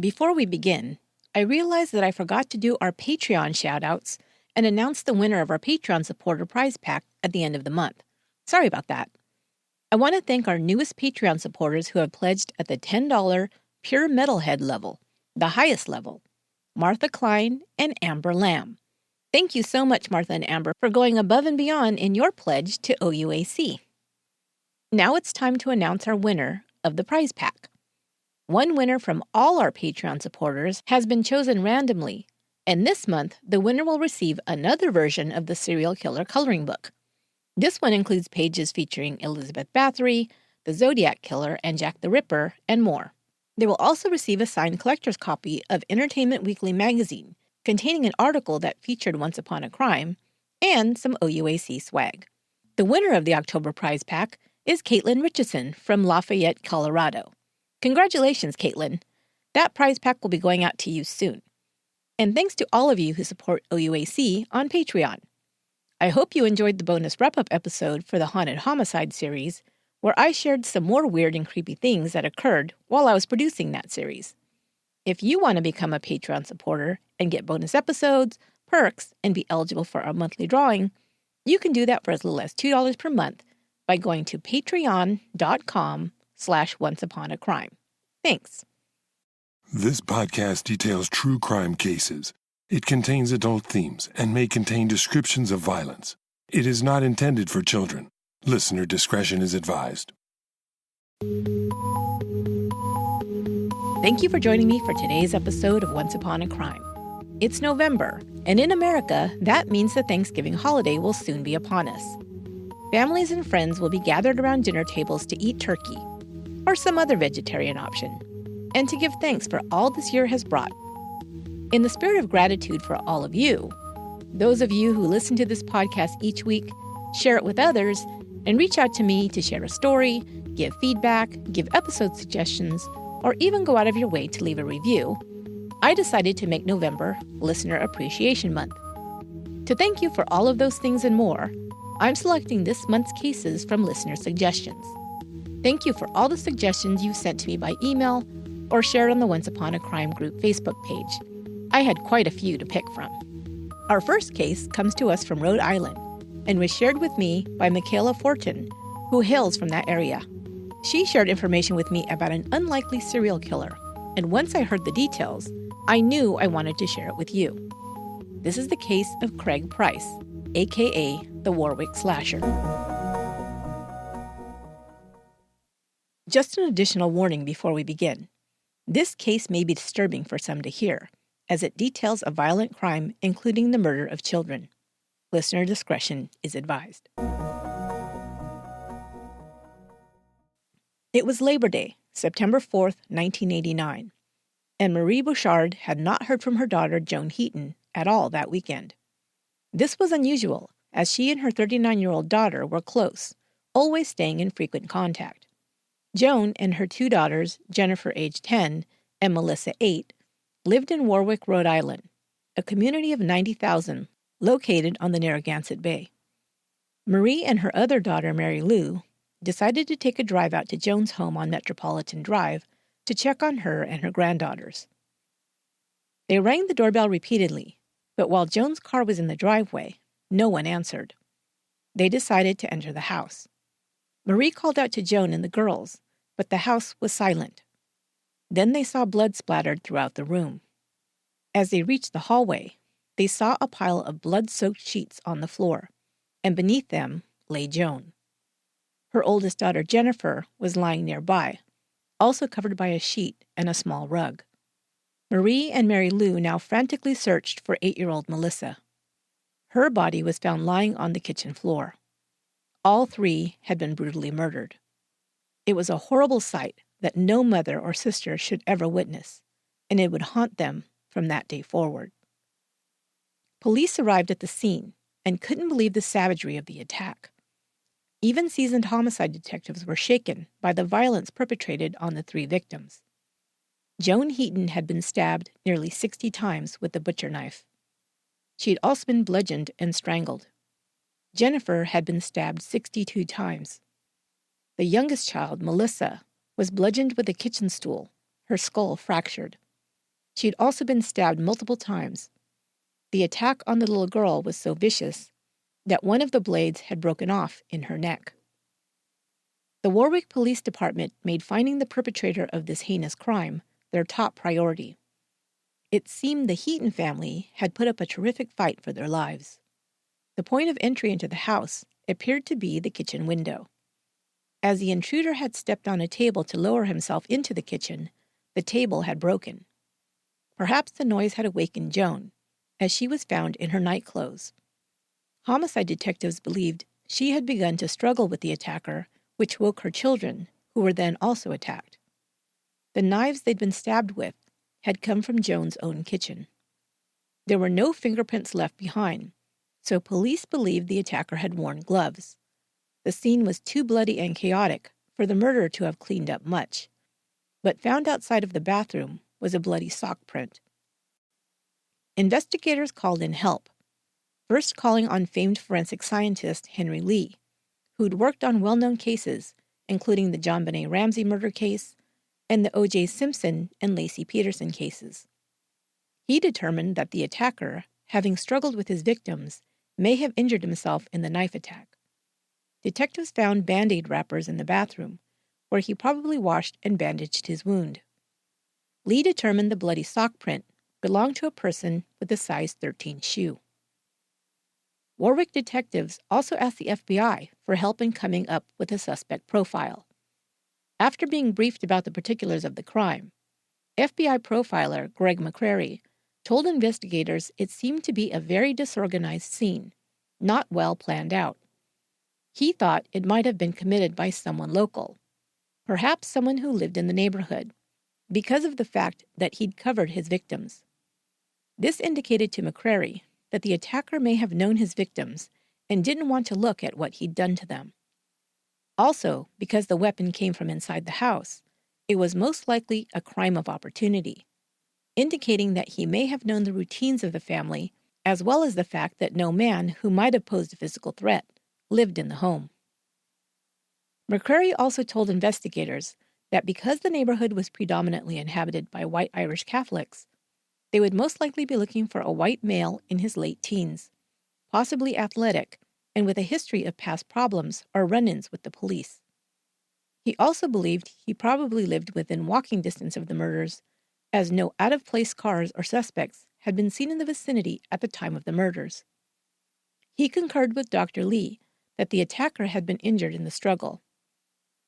Before we begin, I realized that I forgot to do our Patreon shoutouts and announce the winner of our Patreon supporter prize pack at the end of the month. Sorry about that. I want to thank our newest Patreon supporters who have pledged at the $10 Pure Metalhead level, the highest level, Martha Klein and Amber Lamb. Thank you so much, Martha and Amber, for going above and beyond in your pledge to OUAC. Now it's time to announce our winner of the prize pack. One winner from all our Patreon supporters has been chosen randomly, and this month the winner will receive another version of the serial killer coloring book. This one includes pages featuring Elizabeth Bathory, the Zodiac Killer, and Jack the Ripper, and more. They will also receive a signed collector's copy of Entertainment Weekly magazine, containing an article that featured Once Upon a Crime, and some OUAC swag. The winner of the October prize pack is Caitlin Richardson from Lafayette, Colorado. Congratulations, Caitlin. That prize pack will be going out to you soon. And thanks to all of you who support OUAC on Patreon. I hope you enjoyed the bonus wrap-up episode for the Haunted Homicide series, where I shared some more weird and creepy things that occurred while I was producing that series. If you want to become a Patreon supporter and get bonus episodes, perks, and be eligible for our monthly drawing, you can do that for as little as $2 per month by going to patreon.com/onceuponacrime. Thanks. This podcast details true crime cases. It contains adult themes and may contain descriptions of violence. It is not intended for children. Listener discretion is advised. Thank you for joining me for today's episode of Once Upon a Crime. It's November, and in America, that means the Thanksgiving holiday will soon be upon us. Families and friends will be gathered around dinner tables to eat turkey, or some other vegetarian option, and to give thanks for all this year has brought. In the spirit of gratitude for all of you, those of you who listen to this podcast each week, share it with others, and reach out to me to share a story, give feedback, give episode suggestions, or even go out of your way to leave a review, I decided to make November Listener Appreciation Month. To thank you for all of those things and more, I'm selecting this month's cases from listener suggestions. Thank you for all the suggestions you sent to me by email or shared on the Once Upon a Crime group Facebook page. I had quite a few to pick from. Our first case comes to us from Rhode Island and was shared with me by Mikala Fortin, who hails from that area. She shared information with me about an unlikely serial killer, and once I heard the details, I knew I wanted to share it with you. This is the case of Craig Price, aka the Warwick Slasher. Just an additional warning before we begin. This case may be disturbing for some to hear, as it details a violent crime including the murder of children. Listener discretion is advised. It was Labor Day, September 4th, 1989, and Marie Bouchard had not heard from her daughter, Joan Heaton, at all that weekend. This was unusual, as she and her 39-year-old daughter were close, always staying in frequent contact. Joan and her two daughters, Jennifer, age 10, and Melissa, 8, lived in Warwick, Rhode Island, a community of 90,000 located on the Narragansett Bay. Marie and her other daughter, Mary Lou, decided to take a drive out to Joan's home on Metropolitan Drive to check on her and her granddaughters. They rang the doorbell repeatedly, but while Joan's car was in the driveway, no one answered. They decided to enter the house. Marie called out to Joan and the girls, but the house was silent. Then they saw blood splattered throughout the room. As they reached the hallway, they saw a pile of blood-soaked sheets on the floor, and beneath them lay Joan. Her oldest daughter, Jennifer, was lying nearby, also covered by a sheet and a small rug. Marie and Mary Lou now frantically searched for 8-year-old Melissa. Her body was found lying on the kitchen floor. All three had been brutally murdered. It was a horrible sight that no mother or sister should ever witness, and it would haunt them from that day forward. Police arrived at the scene and couldn't believe the savagery of the attack. Even seasoned homicide detectives were shaken by the violence perpetrated on the three victims. Joan Heaton had been stabbed nearly 60 times with a butcher knife. She had also been bludgeoned and strangled. Jennifer had been stabbed 62 times. The youngest child, Melissa, was bludgeoned with a kitchen stool, her skull fractured. She'd also been stabbed multiple times. The attack on the little girl was so vicious that one of the blades had broken off in her neck. The Warwick Police Department made finding the perpetrator of this heinous crime their top priority. It seemed the Heaton family had put up a terrific fight for their lives. The point of entry into the house appeared to be the kitchen window. As the intruder had stepped on a table to lower himself into the kitchen, the table had broken. Perhaps the noise had awakened Joan, as she was found in her nightclothes. Homicide detectives believed she had begun to struggle with the attacker, which woke her children, who were then also attacked. The knives they'd been stabbed with had come from Joan's own kitchen. There were no fingerprints left behind, so police believed the attacker had worn gloves. The scene was too bloody and chaotic for the murderer to have cleaned up much, but found outside of the bathroom was a bloody sock print. Investigators called in help, first calling on famed forensic scientist Henry Lee, who'd worked on well-known cases, including the John Benet Ramsey murder case and the O.J. Simpson and Lacey Peterson cases. He determined that the attacker, having struggled with his victims, may have injured himself in the knife attack. Detectives found Band-Aid wrappers in the bathroom, where he probably washed and bandaged his wound. Lee determined the bloody sock print belonged to a person with a size 13 shoe. Warwick detectives also asked the FBI for help in coming up with a suspect profile. After being briefed about the particulars of the crime, FBI profiler Greg McCrary told investigators it seemed to be a very disorganized scene, not well planned out. He thought it might have been committed by someone local, perhaps someone who lived in the neighborhood, because of the fact that he'd covered his victims. This indicated to McCrary that the attacker may have known his victims and didn't want to look at what he'd done to them. Also, because the weapon came from inside the house, it was most likely a crime of opportunity, indicating that he may have known the routines of the family, as well as the fact that no man who might have posed a physical threat lived in the home. McCrary also told investigators that because the neighborhood was predominantly inhabited by white Irish Catholics, they would most likely be looking for a white male in his late teens, possibly athletic, and with a history of past problems or run-ins with the police. He also believed he probably lived within walking distance of the murders, as no out-of-place cars or suspects had been seen in the vicinity at the time of the murders. He concurred with Dr. Lee that the attacker had been injured in the struggle.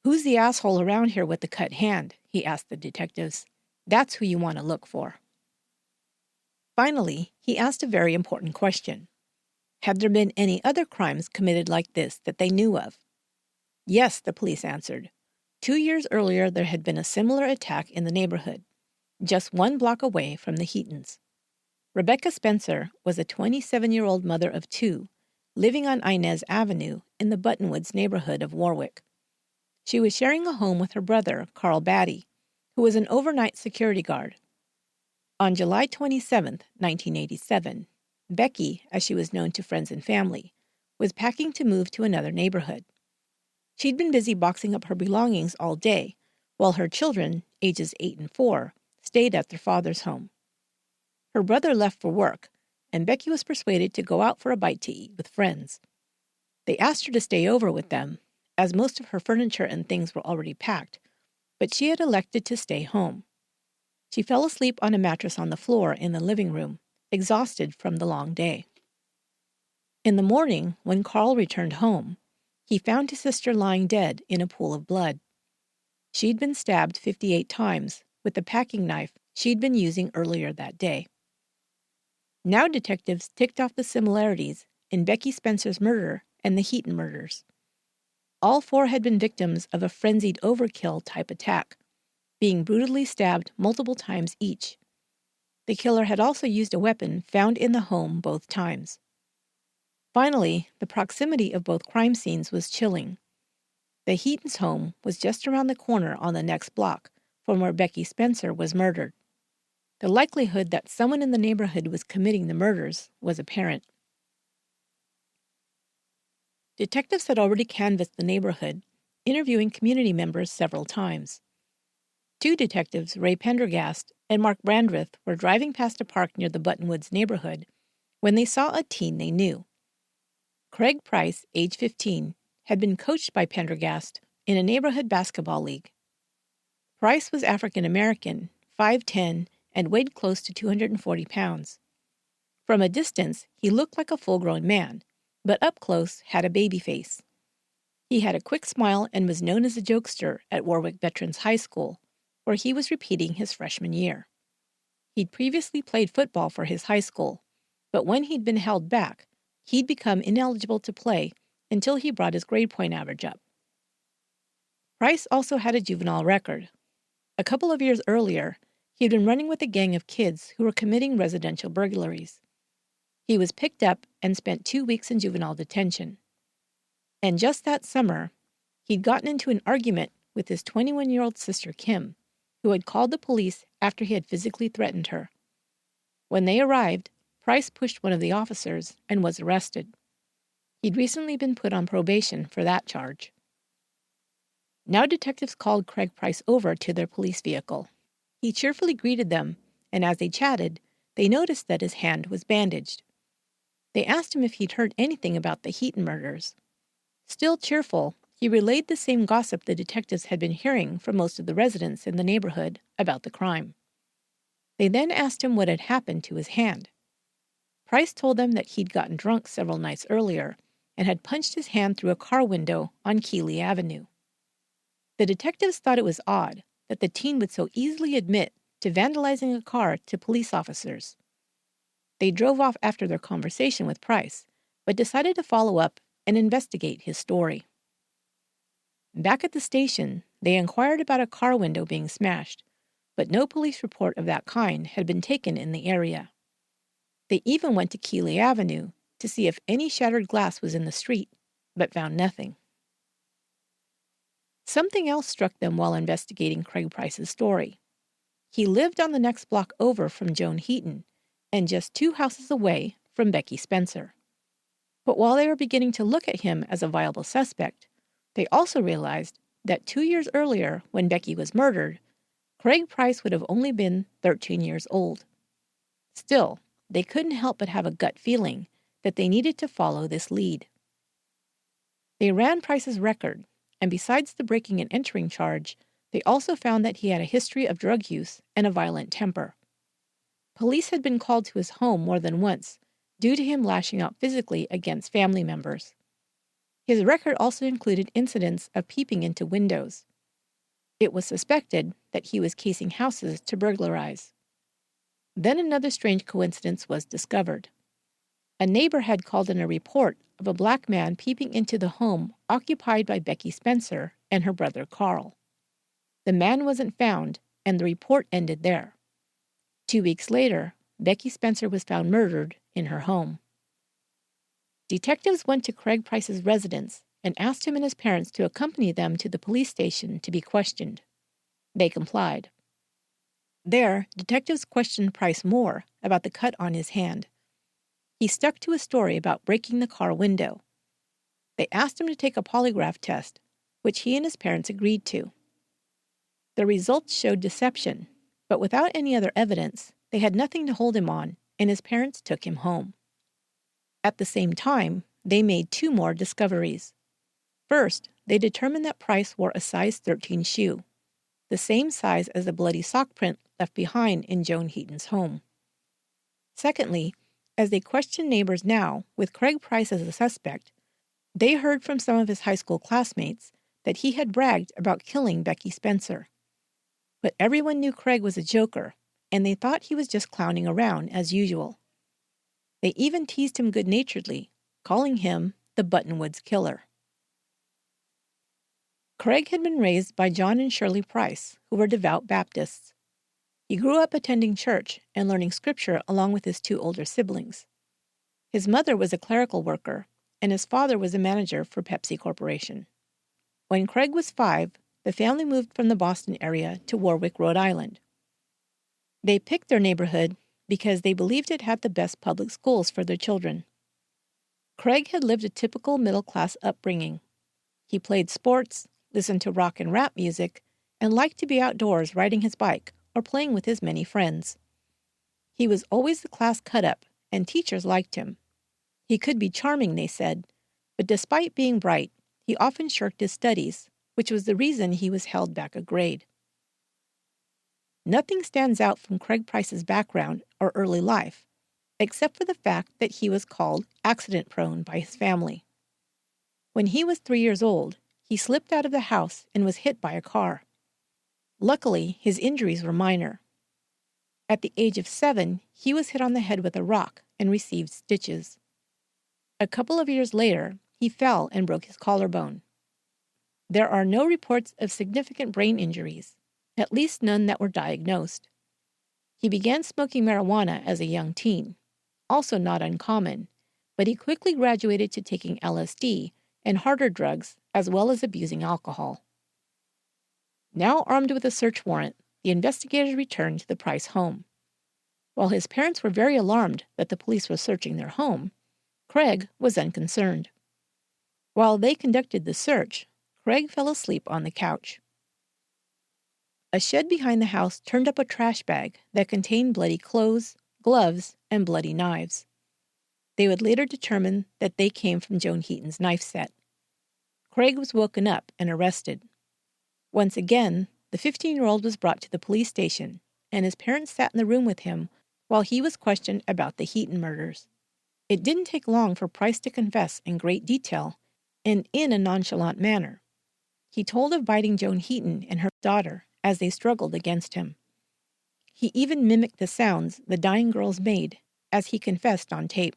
"Who's the asshole around here with the cut hand?" he asked the detectives. "That's who you want to look for." Finally, he asked a very important question. Had there been any other crimes committed like this that they knew of? Yes, the police answered. 2 years earlier, there had been a similar attack in the neighborhood, just 1 block away from the Heatons. Rebecca Spencer was a 27-year-old mother of 2, living on Inez Avenue in the Buttonwoods neighborhood of Warwick. She was sharing a home with her brother, Carl Batty, who was an overnight security guard. On July 27, 1987, Becky, as she was known to friends and family, was packing to move to another neighborhood. She'd been busy boxing up her belongings all day, while her children, ages 8 and 4, stayed at their father's home. Her brother left for work, and Becky was persuaded to go out for a bite to eat with friends. They asked her to stay over with them, as most of her furniture and things were already packed, but she had elected to stay home. She fell asleep on a mattress on the floor in the living room, exhausted from the long day. In the morning, when Carl returned home, he found his sister lying dead in a pool of blood. She'd been stabbed 58 times with the packing knife she'd been using earlier that day. Now detectives ticked off the similarities in Becky Spencer's murder and the Heaton murders. All 4 had been victims of a frenzied overkill-type attack, being brutally stabbed multiple times each. The killer had also used a weapon found in the home both times. Finally, the proximity of both crime scenes was chilling. The Heaton's home was just around the corner on the next block from where Becky Spencer was murdered. The likelihood that someone in the neighborhood was committing the murders was apparent. Detectives had already canvassed the neighborhood, interviewing community members several times. Two detectives, Ray Pendergast and Mark Brandreth, were driving past a park near the Buttonwoods neighborhood when they saw a teen they knew. Craig Price, age 15, had been coached by Pendergast in a neighborhood basketball league. Price was African American, 5'10", and weighed close to 240 pounds. From a distance, he looked like a full-grown man, but up close had a baby face. He had a quick smile and was known as a jokester at Warwick Veterans High School, where he was repeating his freshman year. He'd previously played football for his high school, but when he'd been held back, he'd become ineligible to play until he brought his grade point average up. Price also had a juvenile record. A couple of years earlier, he'd been running with a gang of kids who were committing residential burglaries. He was picked up and spent 2 weeks in juvenile detention. And just that summer, he'd gotten into an argument with his 21-year-old sister Kim, who had called the police after he had physically threatened her. When they arrived, Price pushed one of the officers and was arrested. He'd recently been put on probation for that charge. Now detectives called Craig Price over to their police vehicle. He cheerfully greeted them, and as they chatted, they noticed that his hand was bandaged. They asked him if he'd heard anything about the Heaton murders. Still cheerful, he relayed the same gossip the detectives had been hearing from most of the residents in the neighborhood about the crime. They then asked him what had happened to his hand. Price told them that he'd gotten drunk several nights earlier and had punched his hand through a car window on Keeley Avenue. The detectives thought it was odd that the teen would so easily admit to vandalizing a car to police officers. They drove off after their conversation with Price, but decided to follow up and investigate his story. Back at the station, they inquired about a car window being smashed, but no police report of that kind had been taken in the area. They even went to Keeley Avenue to see if any shattered glass was in the street, but found nothing. Something else struck them while investigating Craig Price's story. He lived on the next block over from Joan Heaton and just 2 houses away from Becky Spencer. But while they were beginning to look at him as a viable suspect, they also realized that 2 years earlier, when Becky was murdered, Craig Price would have only been 13 years old. Still, they couldn't help but have a gut feeling that they needed to follow this lead. They ran Price's record, and besides the breaking and entering charge, they also found that he had a history of drug use and a violent temper. Police had been called to his home more than once due to him lashing out physically against family members. His record also included incidents of peeping into windows. It was suspected that he was casing houses to burglarize. Then another strange coincidence was discovered. A neighbor had called in a report of a black man peeping into the home occupied by Becky Spencer and her brother Carl. The man wasn't found, and the report ended there. 2 weeks later, Becky Spencer was found murdered in her home. Detectives went to Craig Price's residence and asked him and his parents to accompany them to the police station to be questioned. They complied. There, detectives questioned Price more about the cut on his hand. He stuck to a story about breaking the car window. They asked him to take a polygraph test, which he and his parents agreed to. The results showed deception, but without any other evidence, they had nothing to hold him on, and his parents took him home. At the same time, they made 2 more discoveries. First, they determined that Price wore a size 13 shoe, the same size as the bloody sock print left behind in Joan Heaton's home. Secondly, as they questioned neighbors now, with Craig Price as a suspect, they heard from some of his high school classmates that he had bragged about killing Becky Spencer. But everyone knew Craig was a joker, and they thought he was just clowning around as usual. They even teased him good-naturedly, calling him the Buttonwoods Killer. Craig had been raised by John and Shirley Price, who were devout Baptists. He grew up attending church and learning scripture along with his 2 older siblings. His mother was a clerical worker, and his father was a manager for Pepsi Corporation. When Craig was 5, the family moved from the Boston area to Warwick, Rhode Island. They picked their neighborhood because they believed it had the best public schools for their children. Craig had lived a typical middle-class upbringing. He played sports, listened to rock and rap music, and liked to be outdoors riding his bike or playing with his many friends. He was always the class cut-up, and teachers liked him. He could be charming, they said, but despite being bright, he often shirked his studies, which was the reason he was held back a grade. Nothing stands out from Craig Price's background or early life, except for the fact that he was called accident-prone by his family. When he was 3 years old, he slipped out of the house and was hit by a car. Luckily, his injuries were minor. At the age of 7, he was hit on the head with a rock and received stitches. A couple of years later, he fell and broke his collarbone. There are no reports of significant brain injuries, at least none that were diagnosed. He began smoking marijuana as a young teen, also not uncommon, but he quickly graduated to taking LSD and harder drugs as well as abusing alcohol. Now armed with a search warrant, the investigators returned to the Price home. While his parents were very alarmed that the police were searching their home, Craig was unconcerned. While they conducted the search, Craig fell asleep on the couch. A shed behind the house turned up a trash bag that contained bloody clothes, gloves, and bloody knives. They would later determine that they came from Joan Heaton's knife set. Craig was woken up and arrested. Once again, the 15-year-old was brought to the police station, and his parents sat in the room with him while he was questioned about the Heaton murders. It didn't take long for Price to confess in great detail and in a nonchalant manner. He told of biting Joan Heaton and her daughter as they struggled against him. He even mimicked the sounds the dying girls made as he confessed on tape.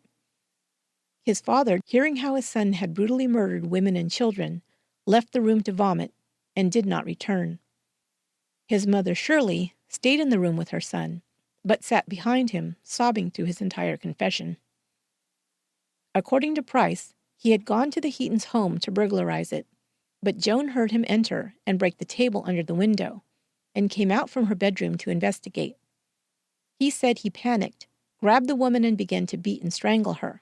His father, hearing how his son had brutally murdered women and children, left the room to vomit and did not return. His mother, Shirley, stayed in the room with her son, but sat behind him, sobbing through his entire confession. According to Price, he had gone to the Heaton's home to burglarize it, but Joan heard him enter and break the table under the window, and came out from her bedroom to investigate. He said he panicked, grabbed the woman and began to beat and strangle her.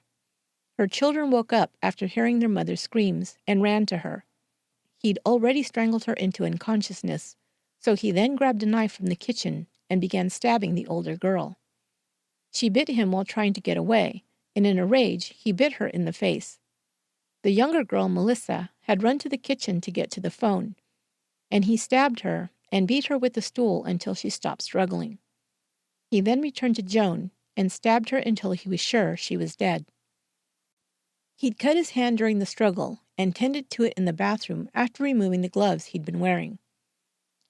Her children woke up after hearing their mother's screams and ran to her. He'd already strangled her into unconsciousness, so he then grabbed a knife from the kitchen and began stabbing the older girl. She bit him while trying to get away, and in a rage, he bit her in the face. The younger girl, Melissa, had run to the kitchen to get to the phone, and he stabbed her and beat her with the stool until she stopped struggling. He then returned to Joan and stabbed her until he was sure she was dead. He'd cut his hand during the struggle and tended to it in the bathroom after removing the gloves he'd been wearing.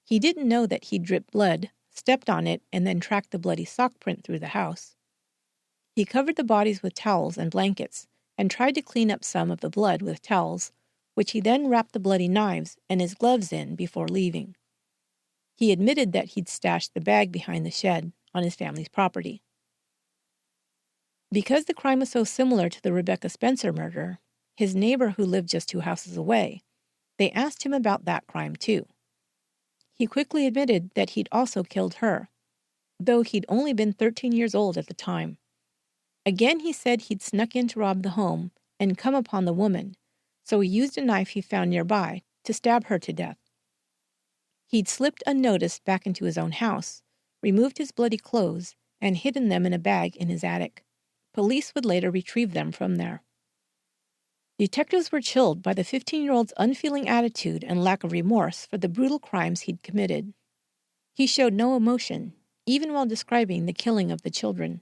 He didn't know that he'd dripped blood, stepped on it, and then tracked the bloody sock print through the house. He covered the bodies with towels and blankets and tried to clean up some of the blood with towels, which he then wrapped the bloody knives and his gloves in before leaving. He admitted that he'd stashed the bag behind the shed on his family's property. Because the crime was so similar to the Rebecca Spencer murder, his neighbor who lived just 2 houses away, they asked him about that crime too. He quickly admitted that he'd also killed her, though he'd only been 13 years old at the time. Again, he said he'd snuck in to rob the home and come upon the woman, so he used a knife he found nearby to stab her to death. He'd slipped unnoticed back into his own house, removed his bloody clothes, and hidden them in a bag in his attic. Police would later retrieve them from there. Detectives were chilled by the 15-year-old's unfeeling attitude and lack of remorse for the brutal crimes he'd committed. He showed no emotion, even while describing the killing of the children.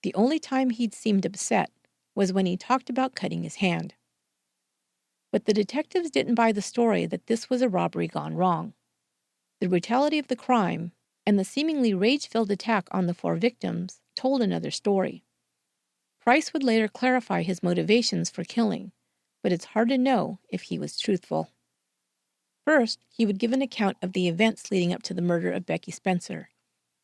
The only time he'd seemed upset was when he talked about cutting his hand. But the detectives didn't buy the story that this was a robbery gone wrong. The brutality of the crime and the seemingly rage-filled attack on the 4 victims told another story. Price would later clarify his motivations for killing, but it's hard to know if he was truthful. First, he would give an account of the events leading up to the murder of Becky Spencer.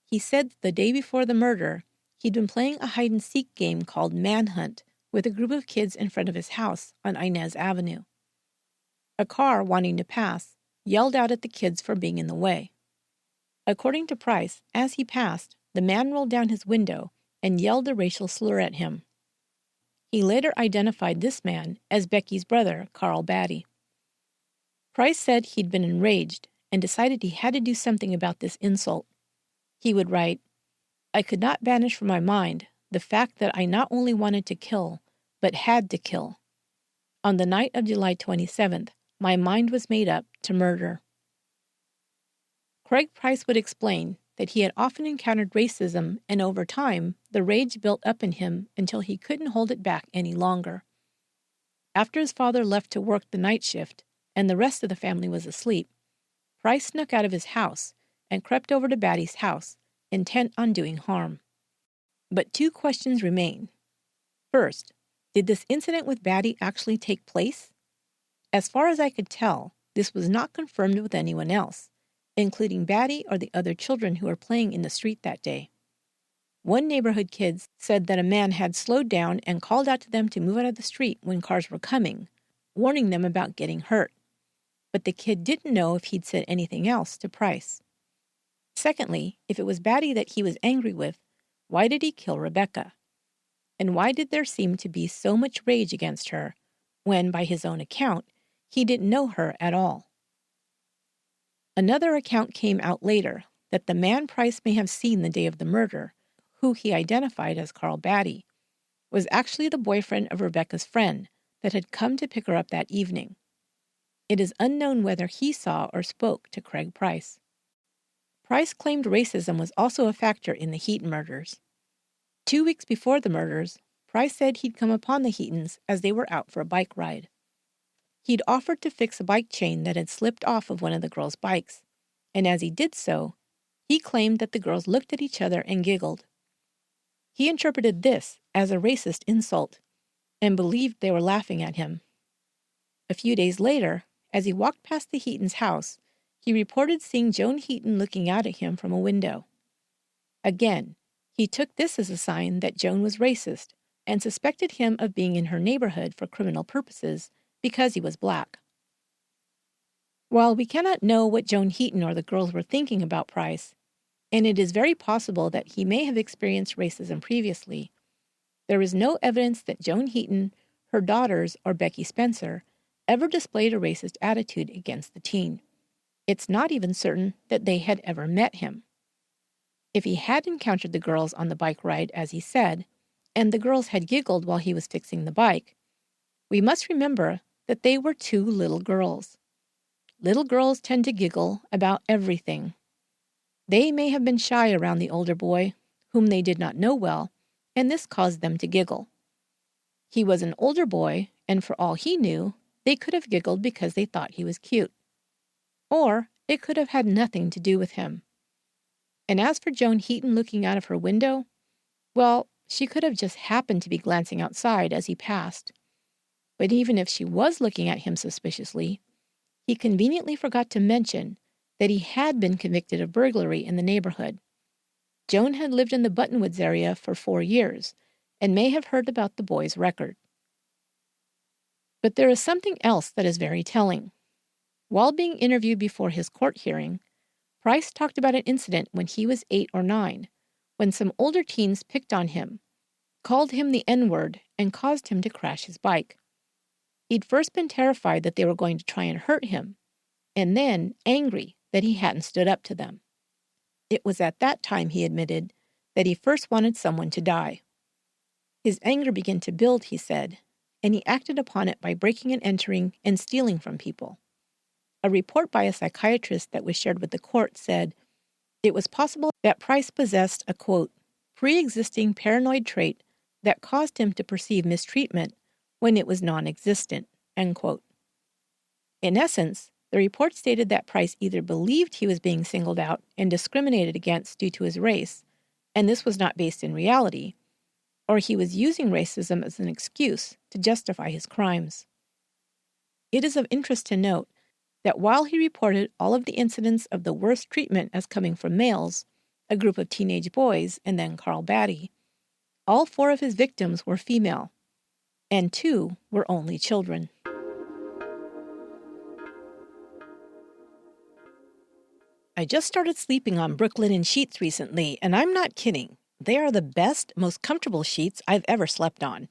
He said that the day before the murder, he'd been playing a hide-and-seek game called Manhunt with a group of kids in front of his house on Inez Avenue. A car, wanting to pass, yelled out at the kids for being in the way. According to Price, as he passed, the man rolled down his window and yelled a racial slur at him. He later identified this man as Becky's brother, Carl Batty. Price said he'd been enraged and decided he had to do something about this insult. He would write, "I could not banish from my mind the fact that I not only wanted to kill, but had to kill. On the night of July 27th, my mind was made up to murder." Craig Price would explain that he had often encountered racism, and over time, the rage built up in him until he couldn't hold it back any longer. After his father left to work the night shift, and the rest of the family was asleep, Price snuck out of his house and crept over to Batty's house, intent on doing harm. But two questions remain. First, did this incident with Batty actually take place? As far as I could tell, this was not confirmed with anyone else, including Batty or the other children who were playing in the street that day. One neighborhood kid said that a man had slowed down and called out to them to move out of the street when cars were coming, warning them about getting hurt. But the kid didn't know if he'd said anything else to Price. Secondly, if it was Batty that he was angry with, why did he kill Rebecca? And why did there seem to be so much rage against her when, by his own account, he didn't know her at all? Another account came out later that the man Price may have seen the day of the murder, who he identified as Carl Batty, was actually the boyfriend of Rebecca's friend that had come to pick her up that evening. It is unknown whether he saw or spoke to Craig Price. Price claimed racism was also a factor in the Heaton murders. 2 weeks before the murders, Price said he'd come upon the Heatons as they were out for a bike ride. He'd offered to fix a bike chain that had slipped off of one of the girls' bikes, and as he did so, he claimed that the girls looked at each other and giggled. He interpreted this as a racist insult and believed they were laughing at him. A few days later, as he walked past the Heaton's house, he reported seeing Joan Heaton looking out at him from a window. Again, he took this as a sign that Joan was racist and suspected him of being in her neighborhood for criminal purposes because he was black. While we cannot know what Joan Heaton or the girls were thinking about Price, and it is very possible that he may have experienced racism previously, there is no evidence that Joan Heaton, her daughters, or Becky Spencer ever displayed a racist attitude against the teen. It's not even certain that they had ever met him. If he had encountered the girls on the bike ride, as he said, and the girls had giggled while he was fixing the bike, we must remember that they were two little girls. Little girls tend to giggle about everything. They may have been shy around the older boy, whom they did not know well, and this caused them to giggle. He was an older boy, and for all he knew, they could have giggled because they thought he was cute. Or it could have had nothing to do with him. And as for Joan Heaton looking out of her window, well, she could have just happened to be glancing outside as he passed. But even if she was looking at him suspiciously, he conveniently forgot to mention that he had been convicted of burglary in the neighborhood. Joan had lived in the Buttonwoods area for 4 years and may have heard about the boy's record. But there is something else that is very telling. While being interviewed before his court hearing, Price talked about an incident when he was 8 or 9, when some older teens picked on him, called him the N-word, and caused him to crash his bike. He'd first been terrified that they were going to try and hurt him, and then angry that he hadn't stood up to them. It was at that time, he admitted, that he first wanted someone to die. His anger began to build, he said, and he acted upon it by breaking and entering and stealing from people. A report by a psychiatrist that was shared with the court said it was possible that Price possessed a, quote, pre-existing paranoid trait that caused him to perceive mistreatment when it was non-existent, end quote. In essence, the report stated that Price either believed he was being singled out and discriminated against due to his race, and this was not based in reality, or he was using racism as an excuse to justify his crimes. It is of interest to note that while he reported all of the incidents of the worst treatment as coming from males, a group of teenage boys, and then Carl Batty, all 4 of his victims were female, and 2 were only children. I just started sleeping on Brooklinen sheets recently, and I'm not kidding. They are the best, most comfortable sheets I've ever slept on.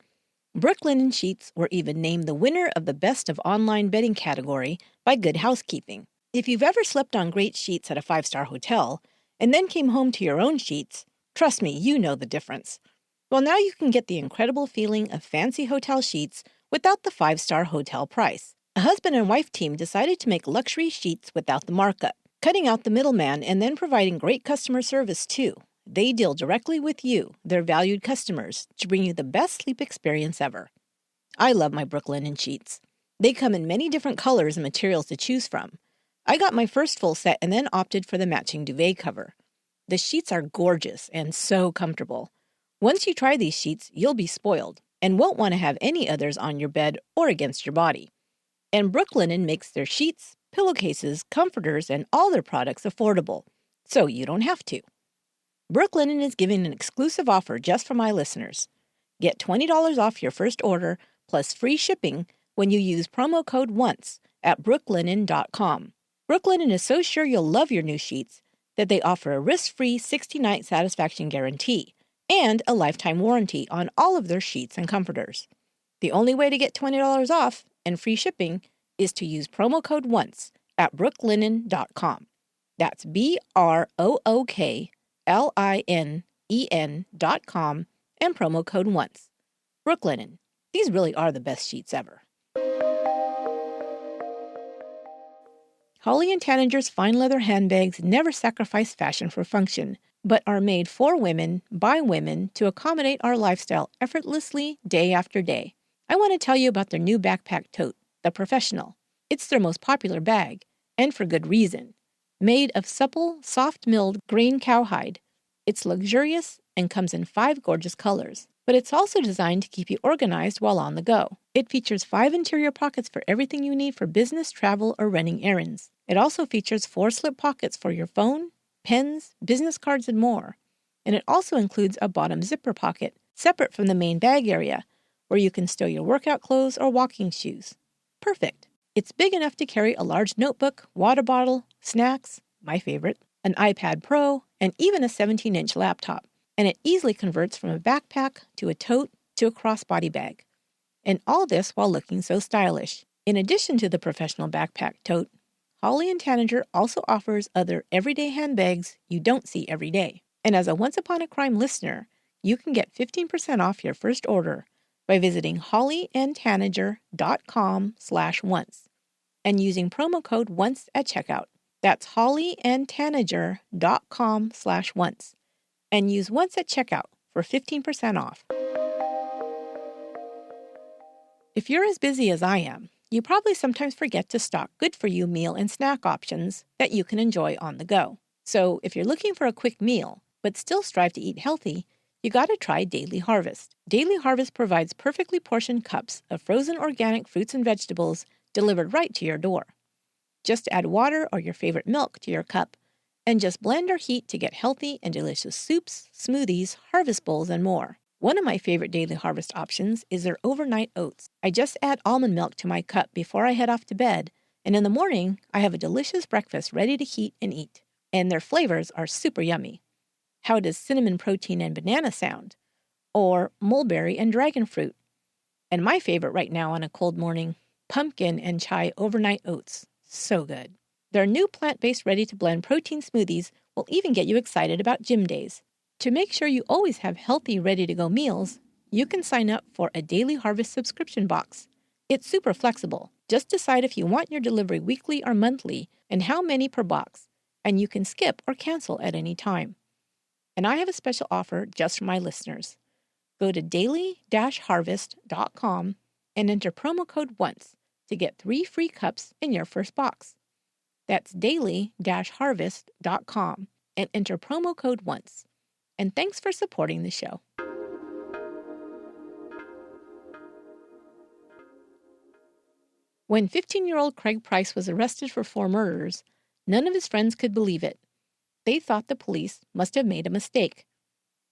Brooklinen sheets were even named the winner of the Best of Online Bedding category by Good Housekeeping. If you've ever slept on great sheets at a 5-star hotel and then came home to your own sheets, trust me, you know the difference. Well, now you can get the incredible feeling of fancy hotel sheets without the 5-star hotel price. A husband and wife team decided to make luxury sheets without the markup, cutting out the middleman and then providing great customer service too. They deal directly with you, their valued customers, to bring you the best sleep experience ever. I love my Brooklinen sheets. They come in many different colors and materials to choose from. I got my first full set and then opted for the matching duvet cover. The sheets are gorgeous and so comfortable. Once you try these sheets, you'll be spoiled and won't want to have any others on your bed or against your body. And Brooklinen makes their sheets, pillowcases, comforters, and all their products affordable, so you don't have to. Brooklinen is giving an exclusive offer just for my listeners. Get $20 off your first order plus free shipping when you use promo code ONCE at brooklinen.com. Brooklinen is so sure you'll love your new sheets that they offer a risk-free 60-night satisfaction guarantee and a lifetime warranty on all of their sheets and comforters. The only way to get $20 off and free shipping is to use promo code ONCE at brooklinen.com. That's BROOKLINEN.com and promo code ONCE. Brooklinen. These really are the best sheets ever. Holly & Tanager's fine leather handbags never sacrifice fashion for function, but are made for women, by women, to accommodate our lifestyle effortlessly day after day. I want to tell you about their new backpack tote, the Professional. It's their most popular bag, and for good reason. Made of supple, soft-milled grain cowhide, it's luxurious and comes in 5 gorgeous colors. But it's also designed to keep you organized while on the go. It features 5 interior pockets for everything you need for business, travel, or running errands. It also features 4 slip pockets for your phone, pens, business cards, and more. And it also includes a bottom zipper pocket, separate from the main bag area, where you can stow your workout clothes or walking shoes. Perfect. It's big enough to carry a large notebook, water bottle, snacks, my favorite, an iPad Pro, and even a 17-inch laptop. And it easily converts from a backpack to a tote to a crossbody bag. And all this while looking so stylish. In addition to the Professional backpack tote, Holly & Tanager also offers other everyday handbags you don't see every day. And as a Once Upon a Crime listener, you can get 15% off your first order by visiting hollyandtanager.com/once and using promo code ONCE at checkout. That's hollyandtanager.com/once. And use ONCE at checkout for 15% off. If you're as busy as I am, you probably sometimes forget to stock good-for-you meal and snack options that you can enjoy on the go. So if you're looking for a quick meal, but still strive to eat healthy, you gotta try Daily Harvest. Daily Harvest provides perfectly portioned cups of frozen organic fruits and vegetables delivered right to your door. Just add water or your favorite milk to your cup, and just blend or heat to get healthy and delicious soups, smoothies, harvest bowls, and more. One of my favorite Daily Harvest options is their overnight oats. I just add almond milk to my cup before I head off to bed, and in the morning, I have a delicious breakfast ready to heat and eat. And their flavors are super yummy. How does cinnamon protein and banana sound? Or mulberry and dragon fruit? And my favorite right now on a cold morning, pumpkin and chai overnight oats. So good. Their new plant-based ready-to-blend protein smoothies will even get you excited about gym days. To make sure you always have healthy, ready-to-go meals, you can sign up for a Daily Harvest subscription box. It's super flexible. Just decide if you want your delivery weekly or monthly and how many per box, and you can skip or cancel at any time. And I have a special offer just for my listeners. Go to daily-harvest.com and enter promo code ONCE to get 3 free cups in your first box. That's daily-harvest.com and enter promo code ONCE. And thanks for supporting the show. When 15-year-old Craig Price was arrested for 4 murders, none of his friends could believe it. They thought the police must have made a mistake.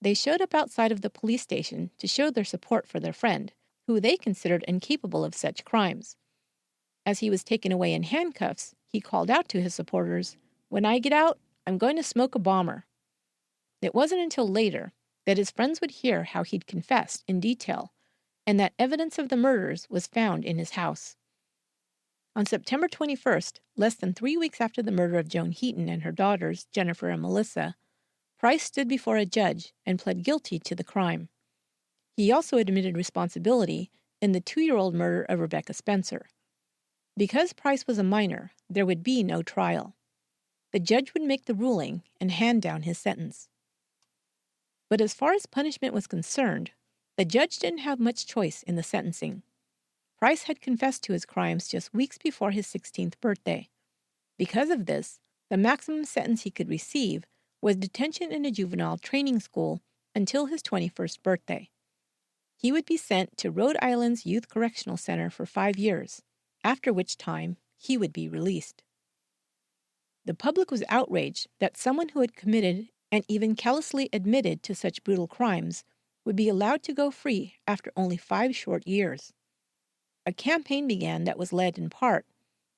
They showed up outside of the police station to show their support for their friend, who they considered incapable of such crimes. As he was taken away in handcuffs, he called out to his supporters, "When I get out, I'm going to smoke a bomber." It wasn't until later that his friends would hear how he'd confessed in detail, and that evidence of the murders was found in his house. On September 21st, less than 3 weeks after the murder of Joan Heaton and her daughters, Jennifer and Melissa, Price stood before a judge and pled guilty to the crime. He also admitted responsibility in the 2-year-old murder of Rebecca Spencer. Because Price was a minor, there would be no trial. The judge would make the ruling and hand down his sentence. But as far as punishment was concerned, the judge didn't have much choice in the sentencing. Price had confessed to his crimes just weeks before his 16th birthday. Because of this, the maximum sentence he could receive was detention in a juvenile training school until his 21st birthday. He would be sent to Rhode Island's Youth Correctional Center for 5 years, after which time he would be released. The public was outraged that someone who had committed and even callously admitted to such brutal crimes would be allowed to go free after only 5 short years. A campaign began that was led in part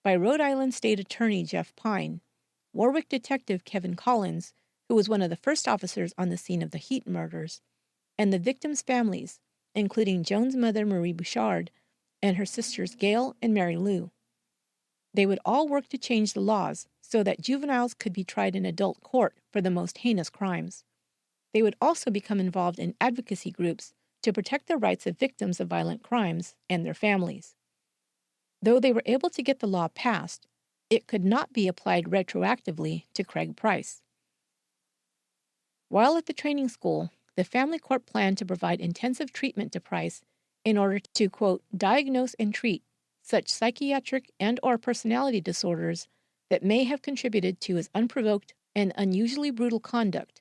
by Rhode Island State Attorney Jeff Pine, Warwick Detective Kevin Collins, who was one of the first officers on the scene of the Heaton murders, and the victims' families, including Joan's mother Marie Bouchard and her sisters Gail and Mary Lou. They would all work to change the laws so that juveniles could be tried in adult court for the most heinous crimes. They would also become involved in advocacy groups to protect the rights of victims of violent crimes and their families. Though they were able to get the law passed, it could not be applied retroactively to Craig Price. While at the training school, the family court planned to provide intensive treatment to Price in order to, quote, diagnose and treat such psychiatric and/or personality disorders that may have contributed to his unprovoked and unusually brutal conduct,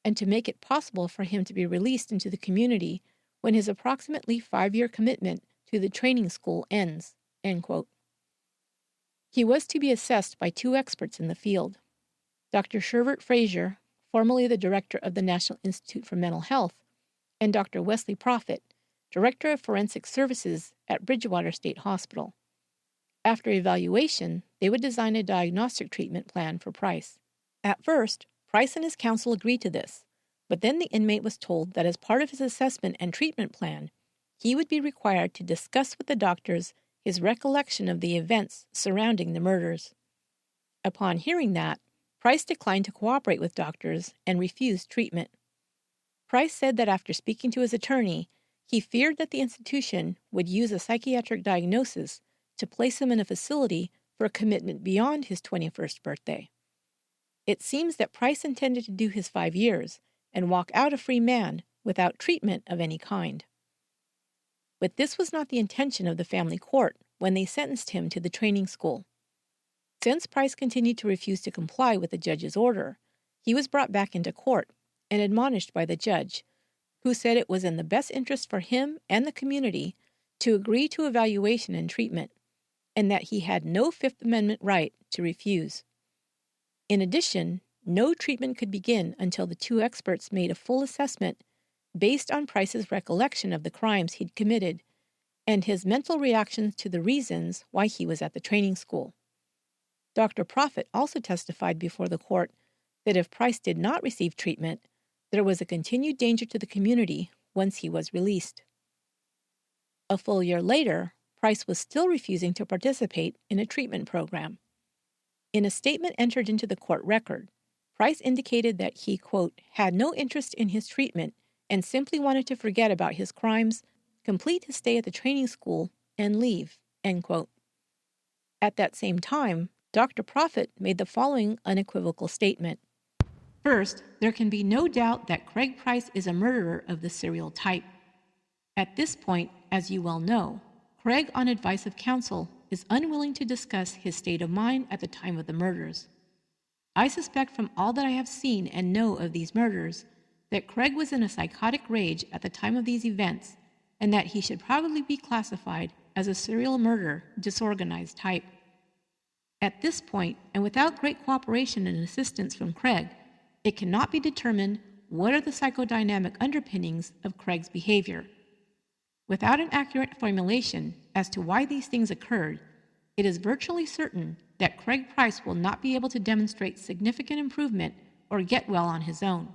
and to make it possible for him to be released into the community when his approximately 5-year commitment to the training school ends, end quote. He was to be assessed by 2 experts in the field, Dr. Sherbert Frazier, formerly the director of the National Institute for Mental Health, and Dr. Wesley Prophet, director of forensic services at Bridgewater State Hospital. After evaluation, they would design a diagnostic treatment plan for Price. At first, Price and his counsel agreed to this, but then the inmate was told that as part of his assessment and treatment plan, he would be required to discuss with the doctors his recollection of the events surrounding the murders. Upon hearing that, Price declined to cooperate with doctors and refused treatment. Price said that after speaking to his attorney, he feared that the institution would use a psychiatric diagnosis to place him in a facility for a commitment beyond his 21st birthday. It seems that Price intended to do his 5 years and walk out a free man without treatment of any kind. But this was not the intention of the family court when they sentenced him to the training school. Since Price continued to refuse to comply with the judge's order, he was brought back into court and admonished by the judge, who said it was in the best interest for him and the community to agree to evaluation and treatment, and that he had no Fifth Amendment right to refuse. In addition, no treatment could begin until the 2 experts made a full assessment based on Price's recollection of the crimes he'd committed and his mental reactions to the reasons why he was at the training school. Dr. Prophet also testified before the court that if Price did not receive treatment, there was a continued danger to the community once he was released. A full year later, Price was still refusing to participate in a treatment program. In a statement entered into the court record, Price indicated that he, quote, had no interest in his treatment and simply wanted to forget about his crimes, complete his stay at the training school, and leave, end quote. At that same time, Dr. Prophet made the following unequivocal statement. First, there can be no doubt that Craig Price is a murderer of the serial type. At this point, as you well know, Craig, on advice of counsel, is unwilling to discuss his state of mind at the time of the murders. I suspect from all that I have seen and know of these murders that Craig was in a psychotic rage at the time of these events and that he should probably be classified as a serial murder disorganized type. At this point, and without great cooperation and assistance from Craig, it cannot be determined what are the psychodynamic underpinnings of Craig's behavior. Without an accurate formulation as to why these things occurred, it is virtually certain that Craig Price will not be able to demonstrate significant improvement or get well on his own.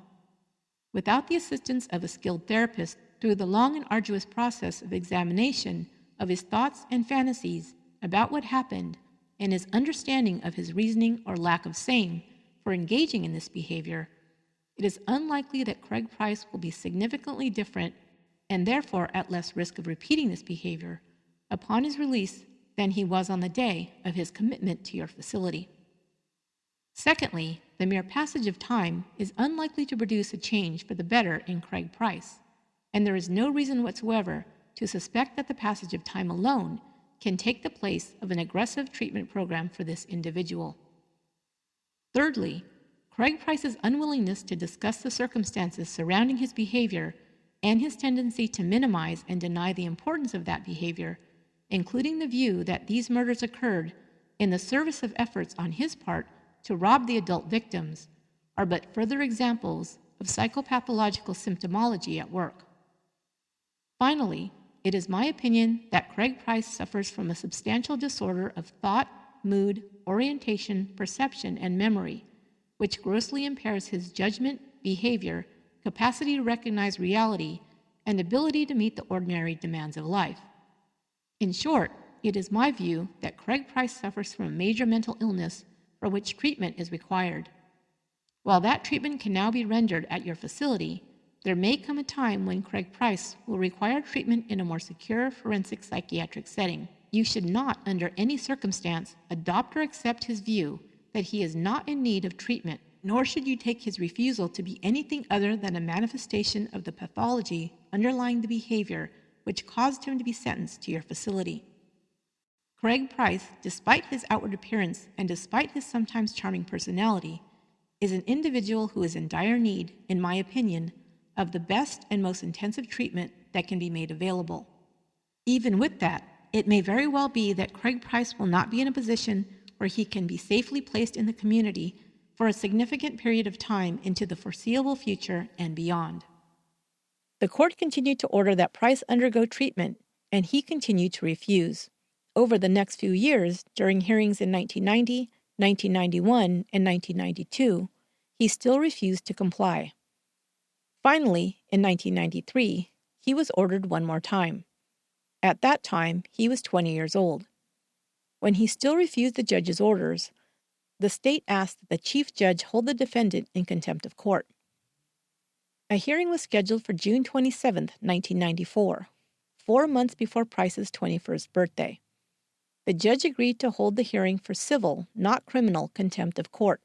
Without the assistance of a skilled therapist through the long and arduous process of examination of his thoughts and fantasies about what happened and his understanding of his reasoning or lack of same for engaging in this behavior, it is unlikely that Craig Price will be significantly different and therefore at less risk of repeating this behavior upon his release than he was on the day of his commitment to your facility. Secondly, the mere passage of time is unlikely to produce a change for the better in Craig Price, and there is no reason whatsoever to suspect that the passage of time alone can take the place of an aggressive treatment program for this individual. Thirdly, Craig Price's unwillingness to discuss the circumstances surrounding his behavior and his tendency to minimize and deny the importance of that behavior, including the view that these murders occurred in the service of efforts on his part to rob the adult victims, are but further examples of psychopathological symptomology at work. Finally, it is my opinion that Craig Price suffers from a substantial disorder of thought, mood, orientation, perception, and memory, which grossly impairs his judgment, behavior, capacity to recognize reality, and ability to meet the ordinary demands of life. In short, it is my view that Craig Price suffers from a major mental illness for which treatment is required. While that treatment can now be rendered at your facility, there may come a time when Craig Price will require treatment in a more secure forensic psychiatric setting. You should not, under any circumstance, adopt or accept his view that he is not in need of treatment, nor should you take his refusal to be anything other than a manifestation of the pathology underlying the behavior which caused him to be sentenced to your facility. Craig Price, despite his outward appearance and despite his sometimes charming personality, is an individual who is in dire need, in my opinion, of the best and most intensive treatment that can be made available. Even with that, it may very well be that Craig Price will not be in a position where he can be safely placed in the community for a significant period of time into the foreseeable future and beyond. The court continued to order that Price undergo treatment, and he continued to refuse. Over the next few years, during hearings in 1990, 1991, and 1992, he still refused to comply. Finally, in 1993, he was ordered one more time. At that time, he was 20 years old. When he still refused the judge's orders, the state asked that the chief judge hold the defendant in contempt of court. A hearing was scheduled for June 27, 1994, 4 months before Price's 21st birthday. The judge agreed to hold the hearing for civil, not criminal, contempt of court.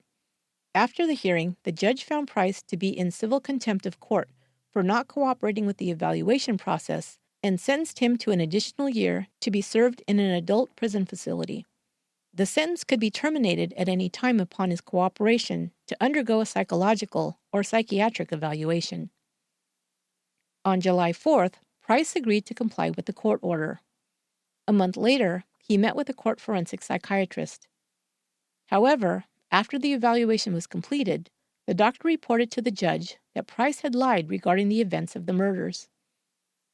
After the hearing, the judge found Price to be in civil contempt of court for not cooperating with the evaluation process and sentenced him to an additional year to be served in an adult prison facility. The sentence could be terminated at any time upon his cooperation to undergo a psychological or psychiatric evaluation. On July 4th, Price agreed to comply with the court order. A month later, he met with a court forensic psychiatrist. However, after the evaluation was completed, the doctor reported to the judge that Price had lied regarding the events of the murders.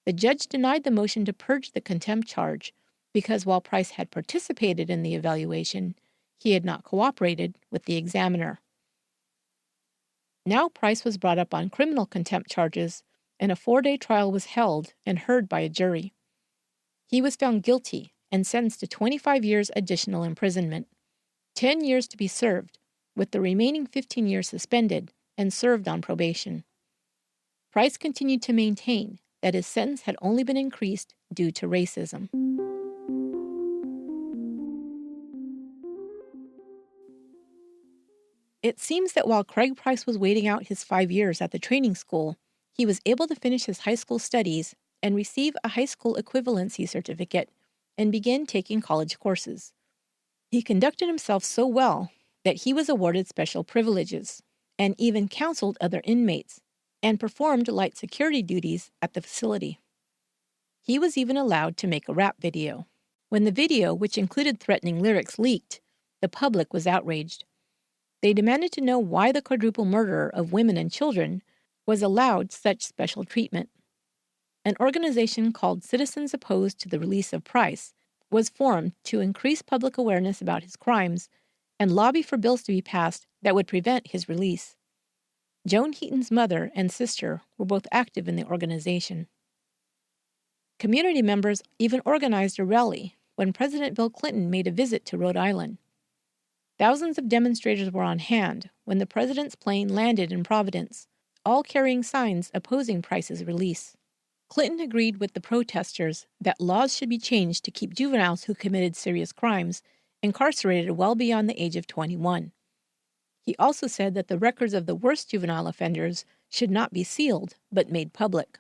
The judge denied the motion to purge the contempt charge because while Price had participated in the evaluation, he had not cooperated with the examiner. Now Price was brought up on criminal contempt charges, and a 4-day trial was held and heard by a jury. He was found guilty and sentenced to 25 years additional imprisonment, 10 years to be served, with the remaining 15 years suspended and served on probation. Price continued to maintain that his sentence had only been increased due to racism. It seems that while Craig Price was waiting out his 5 years at the training school, he was able to finish his high school studies and receive a high school equivalency certificate and begin taking college courses. He conducted himself so well that he was awarded special privileges and even counseled other inmates and performed light security duties at the facility. He was even allowed to make a rap video. When the video, which included threatening lyrics, leaked, the public was outraged. They demanded to know why the quadruple murderer of women and children was allowed such special treatment. An organization called Citizens Opposed to the Release of Price was formed to increase public awareness about his crimes and lobby for bills to be passed that would prevent his release. Joan Heaton's mother and sister were both active in the organization. Community members even organized a rally when President Bill Clinton made a visit to Rhode Island. Thousands of demonstrators were on hand when the president's plane landed in Providence, all carrying signs opposing Price's release. Clinton agreed with the protesters that laws should be changed to keep juveniles who committed serious crimes incarcerated well beyond the age of 21. He also said that the records of the worst juvenile offenders should not be sealed, but made public.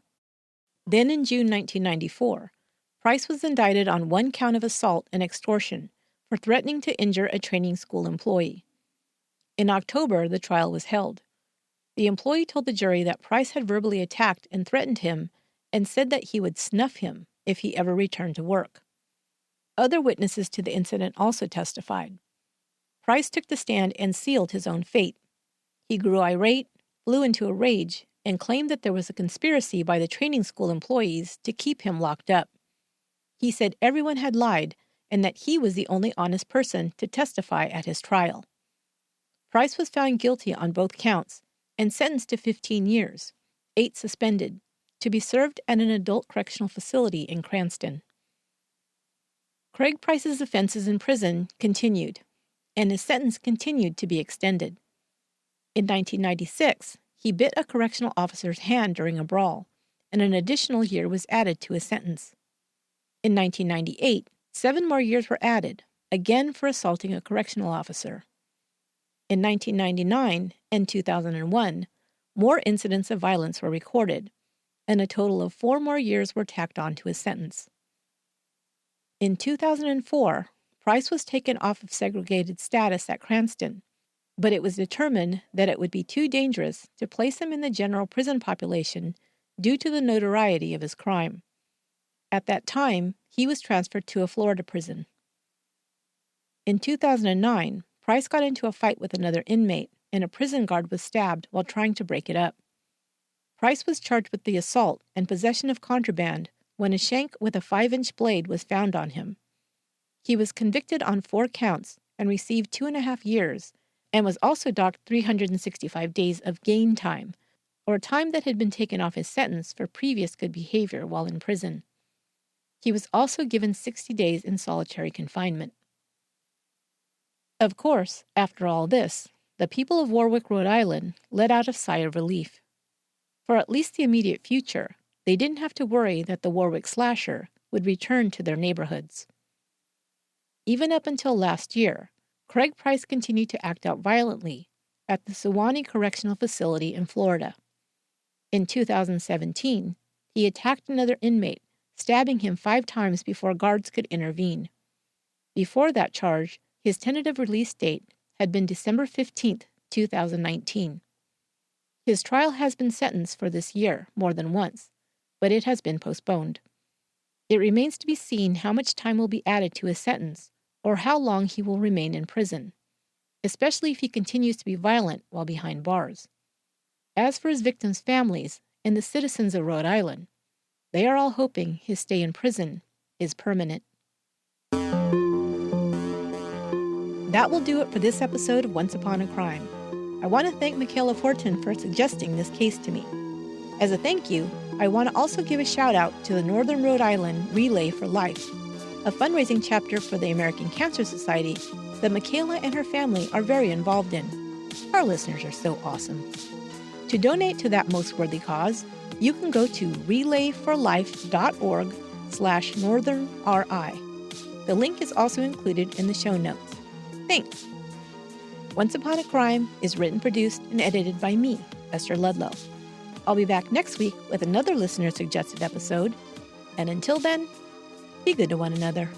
Then in June 1994, Price was indicted on one count of assault and extortion for threatening to injure a training school employee. In October, the trial was held. The employee told the jury that Price had verbally attacked and threatened him and said that he would snuff him if he ever returned to work. Other witnesses to the incident also testified. Price took the stand and sealed his own fate. He grew irate, flew into a rage, and claimed that there was a conspiracy by the training school employees to keep him locked up. He said everyone had lied and that he was the only honest person to testify at his trial. Price was found guilty on both counts and sentenced to 15 years, 8 suspended, to be served at an adult correctional facility in Cranston. Craig Price's offenses in prison continued, and his sentence continued to be extended. In 1996, he bit a correctional officer's hand during a brawl, and an additional year was added to his sentence. In 1998, 7 more years were added, again for assaulting a correctional officer. In 1999 and 2001, more incidents of violence were recorded, and a total of 4 more years were tacked on to his sentence. In 2004, Price was taken off of segregated status at Cranston, but it was determined that it would be too dangerous to place him in the general prison population due to the notoriety of his crime. At that time, he was transferred to a Florida prison. In 2009, Price got into a fight with another inmate, and a prison guard was stabbed while trying to break it up. Price was charged with the assault and possession of contraband when a shank with a 5-inch blade was found on him. He was convicted on 4 counts and received 2.5 years, and was also docked 365 days of gain time, or time that had been taken off his sentence for previous good behavior while in prison. He was also given 60 days in solitary confinement. Of course, after all this, the people of Warwick, Rhode Island, let out a sigh of relief. For at least the immediate future, they didn't have to worry that the Warwick slasher would return to their neighborhoods. Even up until last year, Craig Price continued to act out violently at the Suwannee Correctional Facility in Florida. In 2017, he attacked another inmate, stabbing him 5 times before guards could intervene. Before that charge, his tentative release date had been December 15, 2019. His trial has been sentenced for this year more than once, but it has been postponed. It remains to be seen how much time will be added to his sentence, or how long he will remain in prison, especially if he continues to be violent while behind bars. As for his victims' families and the citizens of Rhode Island, they are all hoping his stay in prison is permanent. That will do it for this episode of Once Upon a Crime. I want to thank Mikala Fortin for suggesting this case to me. As a thank you, I want to also give a shout out to the Northern Rhode Island Relay for Life, a fundraising chapter for the American Cancer Society that Mikala and her family are very involved in. Our listeners are so awesome. To donate to that most worthy cause, you can go to relayforlife.org/northernri. The link is also included in the show notes. Thanks. Once Upon a Crime is written, produced, and edited by me, Esther Ludlow. I'll be back next week with another listener-suggested episode, and until then, be good to one another.